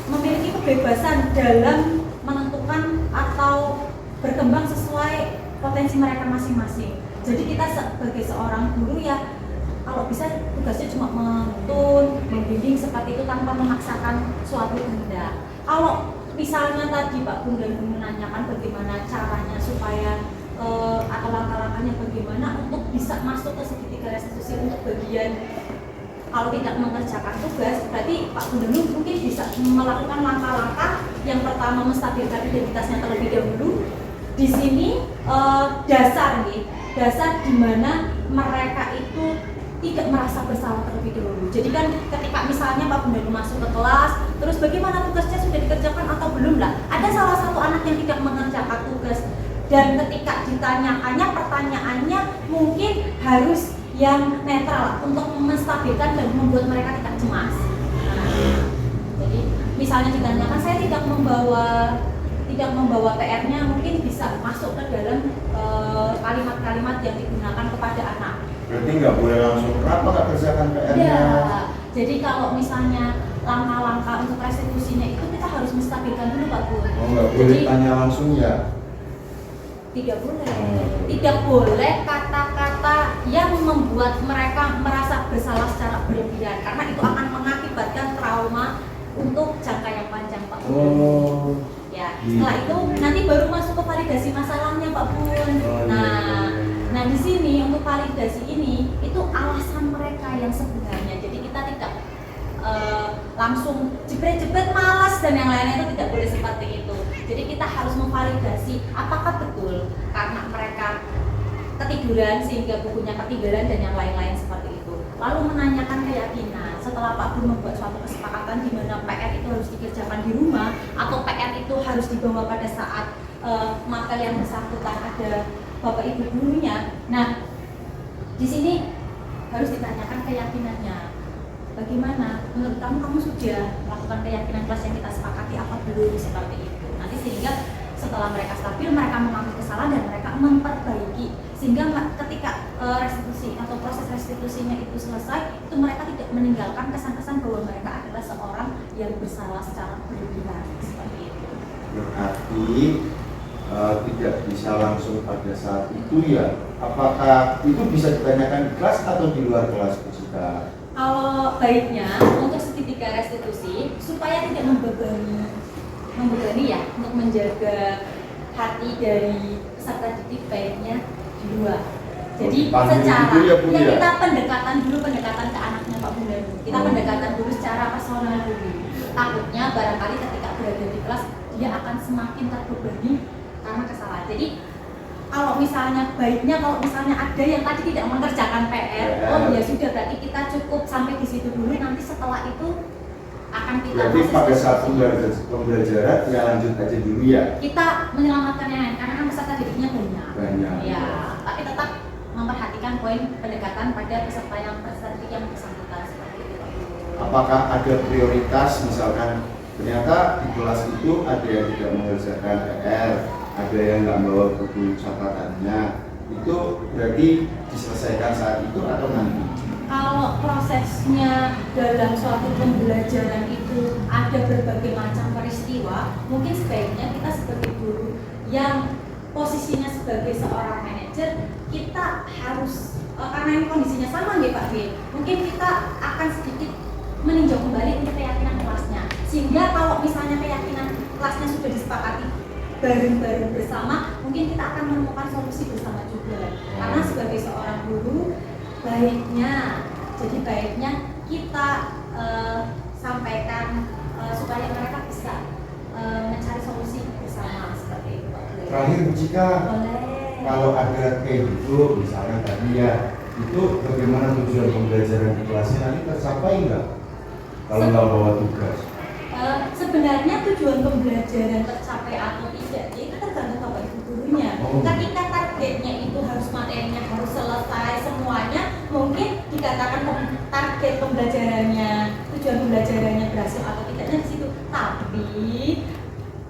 memiliki kebebasan dalam menentukan atau berkembang sesuai potensi mereka masing-masing. Jadi kita sebagai seorang guru ya kalau bisa tugasnya cuma menuntun, membimbing seperti itu tanpa memaksakan suatu kehendak. Kalau misalnya tadi Pak Bundanu menanyakan bagaimana caranya supaya atau langkah-langkahnya bagaimana untuk bisa masuk ke segitiga restitusi untuk bagian kalau tidak mengerjakan tugas, berarti Pak Bundanu mungkin bisa melakukan langkah-langkah. Yang pertama menstabilkan identitasnya terlebih dahulu. Di sini dasar nih, dasar di mana mereka itu tidak merasa bersalah terlebih dahulu. Jadi kan ketika misalnya Pak Bundanu masuk ke kelas, terus bagaimana tugasnya sudah dikerjakan atau belum lah? Ada salah satu anak yang tidak mengerjakan tugas dan ketika ditanyakannya pertanyaannya mungkin harus yang netral untuk menstabilkan dan membuat mereka tidak cemas. Nah, jadi misalnya ditanyakan saya tidak membawa PR-nya, mungkin bisa masuk ke dalam kalimat-kalimat yang digunakan kepada anak. Berarti nggak boleh langsung kenapa nggak kerjakan PR-nya? Ya, jadi kalau misalnya langkah-langkah untuk restitusinya itu kita harus menstabilkan dulu Pak Bun. Oh, nggak boleh Jadi tanya langsung ya? tidak boleh kata-kata yang membuat mereka merasa bersalah secara berlebihan, karena itu akan mengakibatkan trauma untuk jangka yang panjang Pak Bun. Oh. Ya, setelah itu nanti baru masuk ke validasi masalahnya Pak Bun. Nah di sini untuk validasi ini itu alasan mereka yang sebenarnya. Jadi kita tidak langsung jebret-jebret malas dan yang lainnya itu tidak boleh seperti itu. Jadi kita harus memvalidasi apakah betul karena mereka ketiduran sehingga bukunya ketinggalan dan yang lain-lain seperti itu. Lalu menanyakan keyakinan. Setelah Pak Bun membuat suatu kesepakatan di mana PR itu harus dikerjakan di rumah atau PR itu harus dibawa pada saat mapel yang bersangkutan ada Bapak Ibu gurunya. Nah, di sini harus ditanyakan keyakinannya. Bagaimana? Menurut kamu sudah melakukan keyakinan kelas yang kita sepakati apa belum, seperti itu. Nanti sehingga setelah mereka stabil, mereka mengambil kesalahan dan mereka memperbaiki. Sehingga ketika restitusi atau proses restitusinya itu selesai, itu mereka tidak meninggalkan kesan-kesan bahwa mereka adalah seorang yang bersalah secara berlebihan, seperti itu. Berarti tidak bisa langsung pada saat itu ya? Apakah itu bisa ditanyakan di kelas atau di luar kelas Musika? Kalau baiknya untuk segitiga restitusi supaya tidak membebani membebani ya untuk menjaga hati dari peserta didik baiknya di luar. Jadi Panggil secara itu ya, Bu, ya ya? kita pendekatan ke anaknya Pak Bunda dulu. Kita pendekatan dulu secara personal dulu. Takutnya barangkali ketika berada di kelas dia akan semakin terbebani karena kesalahan. Jadi kalau misalnya baiknya kalau misalnya ada yang tadi tidak mengerjakan PR, oh ya sudah berarti kita cukup sampai di situ dulu. Nanti setelah itu akan kita Berarti proses pada saat diskusi. pembelajaran ya lanjut aja dulu ya. Kita menyelamatkan yang lain karena kan peserta didiknya banyak. Banyak. Ya, tapi tetap memperhatikan poin pendekatan pada peserta didik yang bersangkutan seperti itu. Apakah ada prioritas, misalkan ternyata di kelas itu ada yang tidak mengerjakan PR, ada yang nggak bawa buku catatannya, itu berarti diselesaikan saat itu atau nanti? Kalau prosesnya dalam suatu pembelajaran itu ada berbagai macam peristiwa, mungkin sebaiknya kita sebagai guru yang posisinya sebagai seorang manajer, kita harus karena ini kondisinya sama nih Pak B, mungkin kita akan sedikit meninjau kembali untuk keyakinan kelasnya, sehingga kalau misalnya keyakinan kelasnya sudah disepakati bareng-bareng bersama, mungkin kita akan menemukan solusi bersama juga. Karena sebagai seorang guru baiknya kita sampaikan supaya mereka bisa mencari solusi bersama seperti itu. Terakhir Bu Cika, Boleh. kalau ada kayak gitu, misalnya tadi ya, itu bagaimana tujuan pembelajaran di kelasnya nanti tercapai nggak? Kalau nggak bawa tugas? Sebenarnya tujuan pembelajaran tercapai atau tidak itu tergantung Bapak Ibu gurunya. Oh. Ketika targetnya itu harus materinya harus selesai semuanya, mungkin dikatakan target pembelajarannya, tujuan pembelajarannya berhasil atau tidaknya di situ. Tapi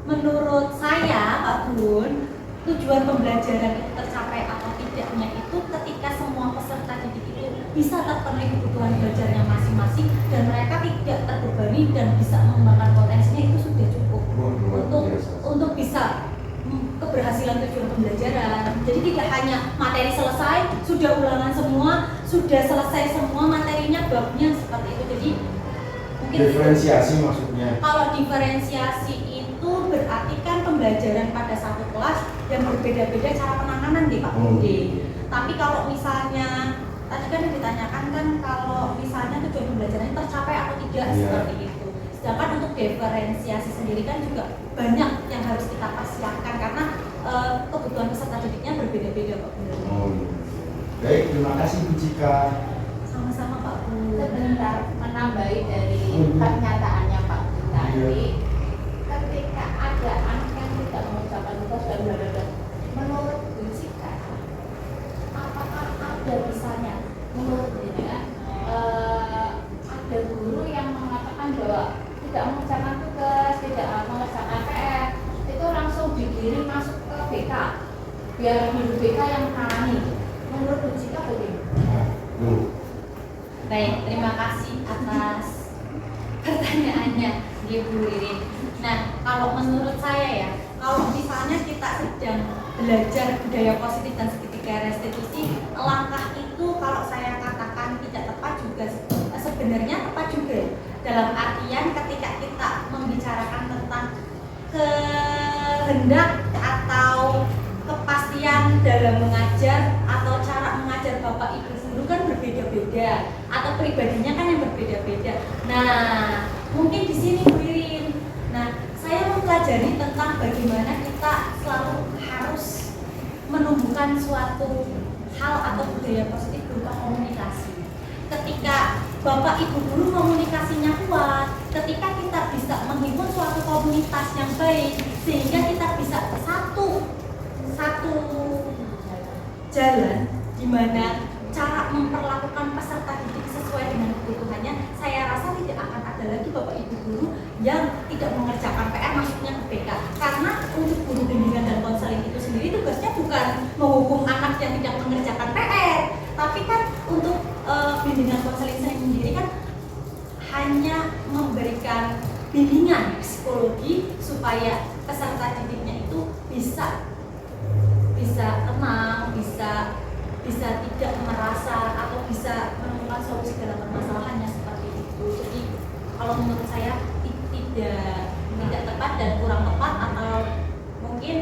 menurut saya Pak Bun, tujuan pembelajaran itu tercapai atau tidaknya itu ketika semua peserta didik itu bisa terpenuhi kebutuhan belajarnya masing-masing dan mereka tidak terbebani dan bisa mengembangkan potensinya, itu sudah cukup untuk bisa keberhasilan tujuan pembelajaran. Jadi tidak hanya materi selesai, sudah ulangan semua, sudah selesai semua materinya, babnya seperti itu. Jadi mungkin Diferensiasi maksudnya. kalau diferensiasi itu berarti kan pembelajaran pada satu kelas yang berbeda-beda cara penanganan deh Pak Budi. Tapi kalau misalnya tadi kan yang ditanyakan kan kalau misalnya tujuan pembelajarannya tercapai atau tidak, seperti itu. Sedangkan untuk diferensiasi sendiri kan juga banyak yang harus kita persiapkan karena kebutuhan peserta didiknya berbeda-beda Pak Budi. Oh iya. Baik, terima kasih Bu Cika. Sama-sama Pak Bu. Sebentar menambahi dari pernyataannya Pak Bu tadi, ketika ada anak yang tidak mengucapkan tugas dan bla-bla-bla, menurut Bu Cika, apakah ada misalnya menurut jenengan ada guru yang mengatakan bahwa tidak mengerjakan tugas, tidak mengerjakan PR, itu langsung digiring masuk ke BK, biar guru BK yang menangani. Menurut Bu Cika bagaimana? Baik, terima kasih atas pertanyaannya Bu Ririn. Nah, kalau menurut saya ya, kalau misalnya kita sedang belajar budaya positif dan segitiga restitusi, langkah itu kalau saya katakan tidak tepat juga sebenarnya tepat juga. Dalam artian ketika kita membicarakan tentang kehendak atau kepastian dalam mengajar atau cara mengajar Bapak Ibu guru kan berbeda-beda atau pribadinya kan yang berbeda-beda. Nah, mungkin di sini Bu Ririn. Nah, saya mempelajari tentang bagaimana kita selalu harus menumbuhkan suatu hal atau budaya positif berupa komunikasi. Ketika Bapak Ibu guru komunikasinya kuat, ketika kita bisa menghimpun suatu komunitas yang baik, sehingga kita bisa satu jalan di mana cara memperlakukan peserta didik sesuai dengan kebutuhannya, saya rasa tidak akan ada lagi Bapak Ibu guru yang tidak mengerjakan PR masuknya ke BK. Karena untuk guru bimbingan dan konseling itu sendiri tugasnya bukan menghukum anak yang tidak mengerjakan PR, tapi kan untuk bimbingan konseling sendiri kan hanya memberikan bimbingan psikologi supaya peserta didiknya itu bisa tenang, bisa tidak merasa atau bisa menemukan solusi dalam permasalahannya seperti itu. Jadi kalau menurut saya tidak tidak tepat dan kurang tepat, atau mungkin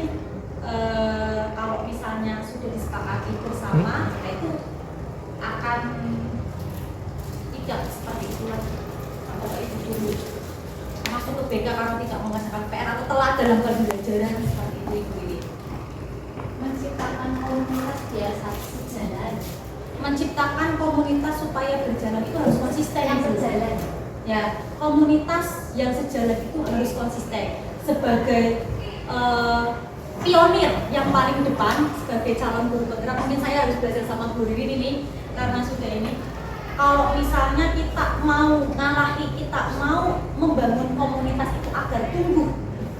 kalau misalnya sudah disepakati bersama, itu akan tidak seperti itu lagi. Atau itu dulu masuk ke BK karena tidak mengerjakan PR atau telat dalam pembelajaran seperti itu Ibu Wiwi. Menciptakan komunitas biasa sejalan. Menciptakan komunitas supaya berjalan itu harus konsisten. Yang berjalan. Ya, komunitas yang sejalan itu harus konsisten. Sebagai pionir yang paling depan, sebagai calon guru penggerak, mungkin saya harus belajar sama Bu Ririn ini karena sudah ini. Kalau misalnya kita mau ngalahi, kita mau membangun komunitas itu agar tumbuh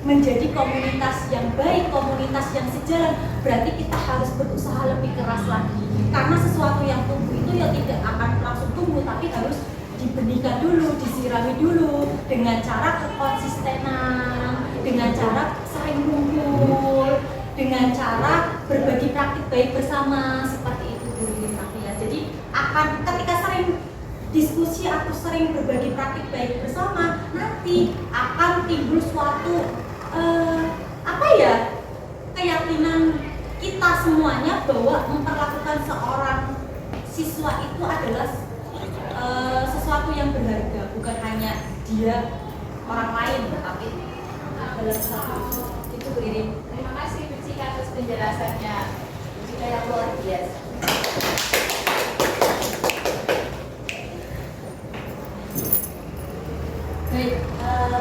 menjadi komunitas yang baik, komunitas yang sejalan, berarti kita harus berusaha lebih keras lagi. Karena sesuatu yang tumbuh itu ya tidak akan langsung tumbuh, tapi harus dibenikan dulu, disirami dulu dengan cara kekonsistenan, dengan cara sering kumpul, dengan cara berbagi praktik baik bersama seperti itu Bu Ririn ya. Jadi akan ketika sering diskusi atau sering berbagi praktik baik bersama, nanti akan timbul suatu keyakinan kita semuanya bahwa memperlakukan seorang siswa itu adalah sesuatu yang berharga, bukan hanya dia orang lain, tapi adalah satu. Itu Bu Ririn. Terima kasih Bu Cika atas penjelasannya. Bu Cika yang luar biasa. Baik,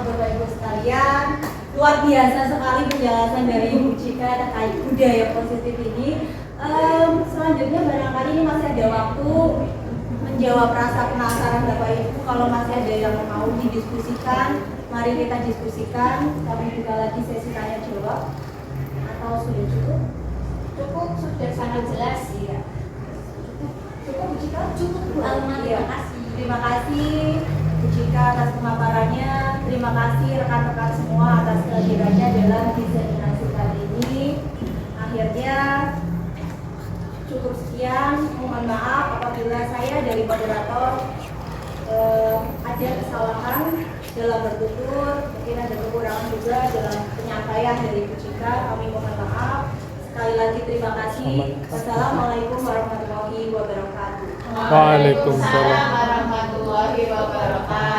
Bapak Ibu sekalian, luar biasa sekali penjelasan dari Ibu Cika terkait budaya positif ini. Selanjutnya barangkali ini masih ada waktu menjawab rasa penasaran Bapak Ibu. Kalau masih ada yang mau didiskusikan, mari kita diskusikan. Kami buka lagi sesi tanya jawab. Atau sudah cukup? Cukup, sudah sangat jelas ya. Cukup Bu Cika? Cukup Bu. Terima kasih. Terima kasih Bu Cika atas pemaparannya. Terima kasih rekan-rekan semua atas kehadirannya dalam diseminasi kali ini. Akhirnya cukup sekian. Mohon maaf apabila saya dari moderator ada kesalahan dalam bertutur, mungkin ada kekurangan juga dalam penyampaian dari Bu Cika. Kami mohon maaf. Sekali lagi terima kasih. Wassalamualaikum warahmatullahi wabarakatuh. Waalaikumsalam warahmatullahi wabarakatuh.